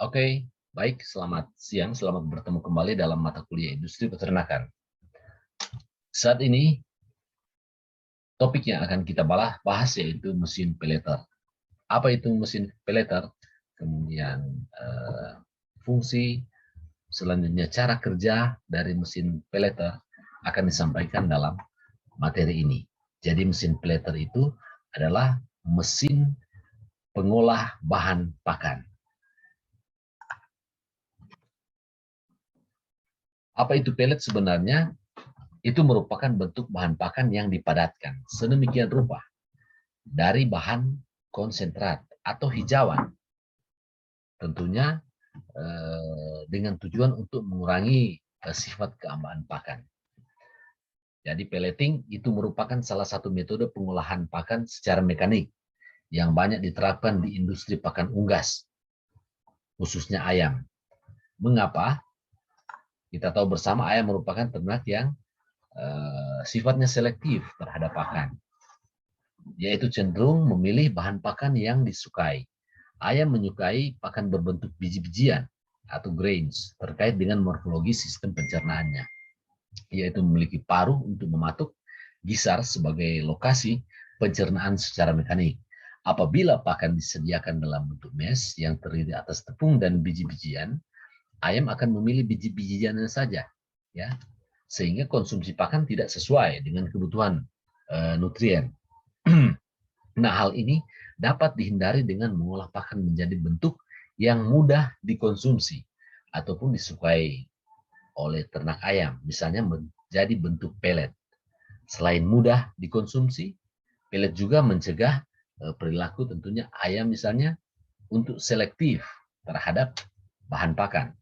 Oke, baik. Selamat siang. Selamat bertemu kembali dalam mata kuliah Industri Peternakan. Saat ini, topik yang akan kita bahas yaitu mesin peleter. Apa itu mesin peleter? Kemudian fungsi, selanjutnya cara kerja dari mesin peleter akan disampaikan dalam materi ini. Jadi mesin peleter itu adalah mesin pengolah bahan pakan. Apa itu pelet sebenarnya? Itu merupakan bentuk bahan pakan yang dipadatkan sedemikian rupa dari bahan konsentrat atau hijauan. Tentunya dengan tujuan untuk mengurangi sifat keambaan pakan. Jadi pelleting itu merupakan salah satu metode pengolahan pakan secara mekanik yang banyak diterapkan di industri pakan unggas, khususnya ayam. Mengapa? Kita tahu bersama ayam merupakan ternak yang sifatnya selektif terhadap pakan, yaitu cenderung memilih bahan pakan yang disukai. Ayam menyukai pakan berbentuk biji-bijian atau grains terkait dengan morfologi sistem pencernaannya, yaitu memiliki paruh untuk mematuk gisar sebagai lokasi pencernaan secara mekanik. Apabila pakan disediakan dalam bentuk mash yang terdiri atas tepung dan biji-bijian, ayam akan memilih biji-bijiannya saja, ya, sehingga konsumsi pakan tidak sesuai dengan kebutuhan nutrien. Nah, hal ini dapat dihindari dengan mengolah pakan menjadi bentuk yang mudah dikonsumsi ataupun disukai oleh ternak ayam, misalnya menjadi bentuk pelet. Selain mudah dikonsumsi, pelet juga mencegah perilaku tentunya ayam misalnya untuk selektif terhadap bahan pakan.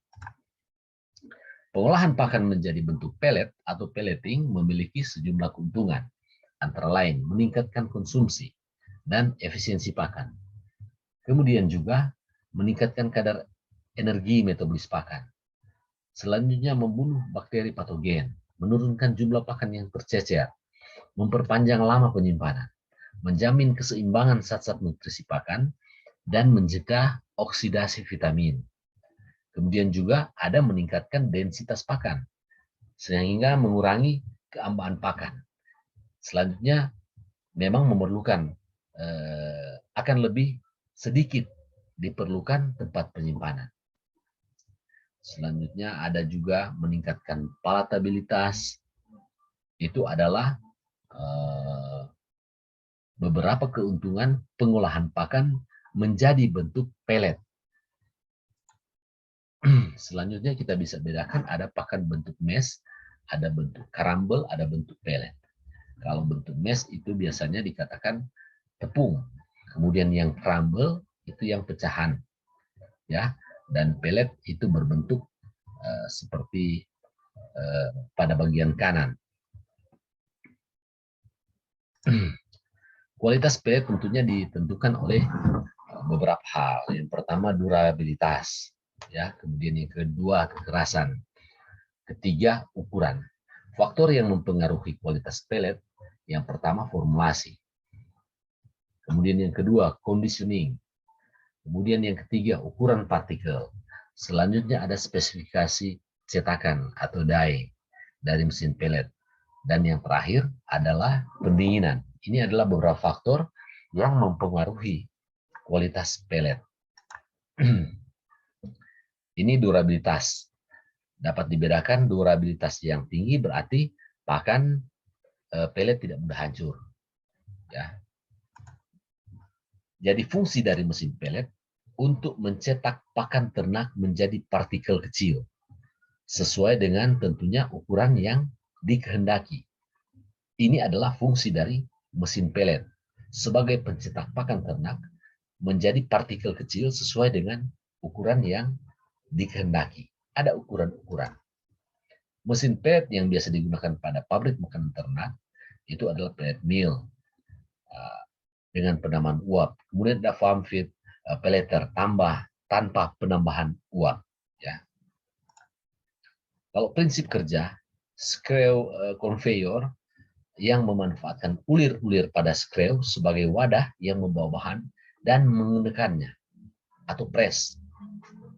Pengolahan pakan menjadi bentuk pelet atau pelleting memiliki sejumlah keuntungan, antara lain meningkatkan konsumsi dan efisiensi pakan. Kemudian juga meningkatkan kadar energi metabolis pakan. Selanjutnya membunuh bakteri patogen, menurunkan jumlah pakan yang tercecer, memperpanjang lama penyimpanan, menjamin keseimbangan zat-zat nutrisi pakan, dan mencegah oksidasi vitamin. Kemudian juga ada meningkatkan densitas pakan, sehingga mengurangi keambaan pakan. Selanjutnya memang memerlukan akan lebih sedikit diperlukan tempat penyimpanan. Selanjutnya ada juga meningkatkan palatabilitas. Itu adalah beberapa keuntungan pengolahan pakan menjadi bentuk pelet. Selanjutnya kita bisa bedakan ada pakan bentuk mash, ada bentuk crumble, ada bentuk pelet. Kalau bentuk mash itu biasanya dikatakan tepung. Kemudian yang crumble itu yang pecahan, ya. Dan pelet itu berbentuk seperti pada bagian kanan. Kualitas pelet tentunya ditentukan oleh beberapa hal. Yang pertama durabilitas, ya. Kemudian yang kedua kekerasan. Ketiga ukuran. Faktor yang mempengaruhi kualitas pelet, yang pertama formulasi. Kemudian yang kedua conditioning. Kemudian yang ketiga ukuran partikel. Selanjutnya ada spesifikasi cetakan atau die dari mesin pelet. Dan yang terakhir adalah pendinginan. Ini adalah beberapa faktor yang mempengaruhi kualitas pelet. Ini durabilitas. Dapat dibedakan durabilitas yang tinggi berarti pakan pelet tidak mudah hancur. Ya. Jadi fungsi dari mesin pelet untuk mencetak pakan ternak menjadi partikel kecil, sesuai dengan tentunya ukuran yang dikehendaki. Ini adalah fungsi dari mesin pelet sebagai pencetak pakan ternak menjadi partikel kecil sesuai dengan ukuran yang dikehendaki. Ada ukuran-ukuran. Mesin pelet yang biasa digunakan pada pabrik makanan ternak itu adalah pelet mill dengan penamaan uap. Kemudian ada farm feed pelleter tanpa penambahan uap. Ya. Kalau prinsip kerja, screw conveyor yang memanfaatkan ulir-ulir pada screw sebagai wadah yang membawa bahan dan mengenakannya atau press.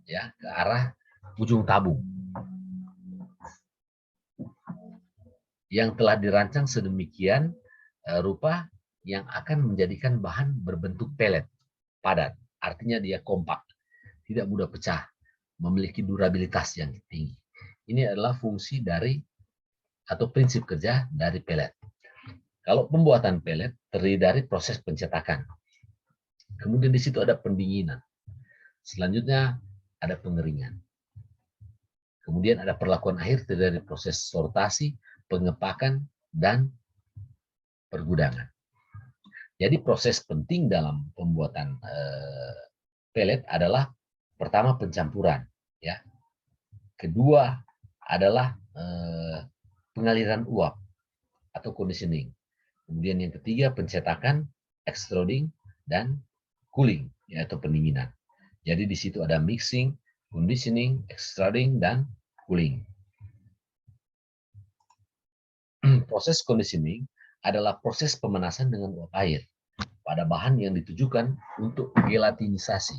ya ke arah ujung tabung yang telah dirancang sedemikian rupa yang akan menjadikan bahan berbentuk pelet padat. Artinya dia kompak, tidak mudah pecah, memiliki durabilitas yang tinggi. Ini adalah fungsi dari atau prinsip kerja dari pelet. Kalau pembuatan pelet terdiri dari proses pencetakan. Kemudian di situ ada pendinginan. Selanjutnya ada pengeringan. Kemudian ada perlakuan akhir dari proses sortasi, pengepakan, dan pergudangan. Jadi proses penting dalam pembuatan pelet adalah pertama pencampuran, ya. Kedua adalah pengaliran uap atau conditioning. Kemudian yang ketiga pencetakan, extruding, dan cooling, yaitu pendinginan. Jadi di situ ada mixing, conditioning, extruding, dan cooling. Proses conditioning adalah proses pemanasan dengan uap air pada bahan yang ditujukan untuk gelatinisasi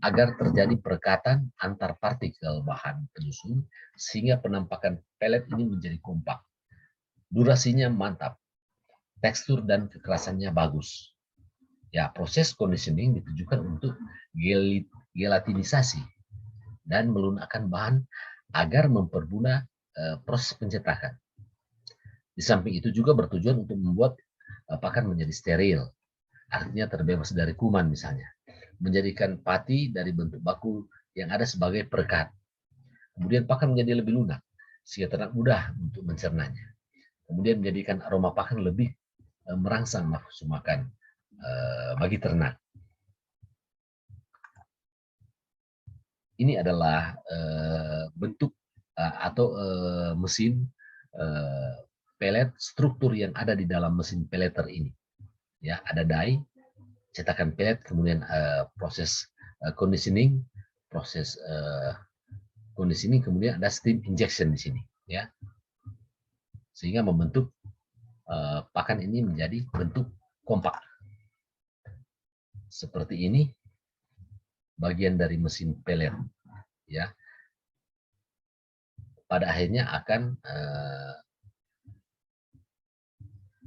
agar terjadi perekatan antar partikel bahan penyusun sehingga penampakan pelet ini menjadi kompak. Durasinya mantap, tekstur dan kekerasannya bagus. Ya, proses conditioning ditujukan untuk gelatinisasi dan melunakkan bahan agar mempermudah proses pencetakan. Di samping itu juga bertujuan untuk membuat pakan menjadi steril, artinya terbebas dari kuman misalnya. Menjadikan pati dari bentuk baku yang ada sebagai perekat. Kemudian pakan menjadi lebih lunak, sehingga ternak mudah untuk mencernanya. Kemudian menjadikan aroma pakan lebih merangsang nafsu makan bagi ternak. Ini adalah bentuk atau mesin pelet, struktur yang ada di dalam mesin peleter ini. Ya, ada die, cetakan pelet, kemudian proses conditioning, proses conditioning, kemudian ada steam injection di sini, ya, sehingga membentuk pakan ini menjadi bentuk kompak. Seperti ini bagian dari mesin pelet, ya. Pada akhirnya akan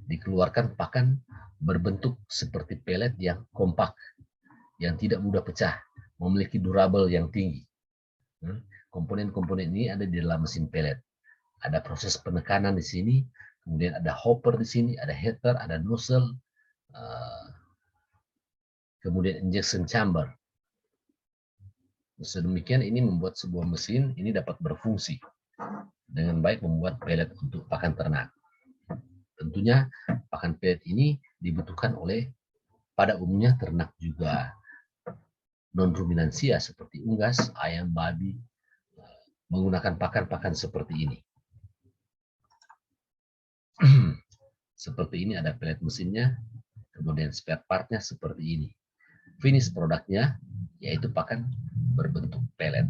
dikeluarkan pakan berbentuk seperti pelet yang kompak, yang tidak mudah pecah, memiliki durable yang tinggi. Komponen-komponen ini ada di dalam mesin pelet. Ada proses penekanan di sini, kemudian ada hopper di sini, ada heater, ada nozzle, kemudian injection chamber. Sedemikian ini membuat sebuah mesin ini dapat berfungsi dengan baik, membuat pelet untuk pakan ternak. Tentunya pakan pelet ini dibutuhkan oleh pada umumnya ternak juga non-ruminansia seperti unggas, ayam, babi, menggunakan pakan-pakan seperti ini. Seperti ini ada pelet mesinnya, kemudian spare partnya seperti ini. Finish produknya yaitu pakan berbentuk pelet.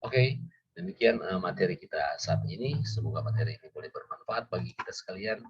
Oke, demikian materi kita saat ini. Semoga materi ini boleh bermanfaat bagi kita sekalian.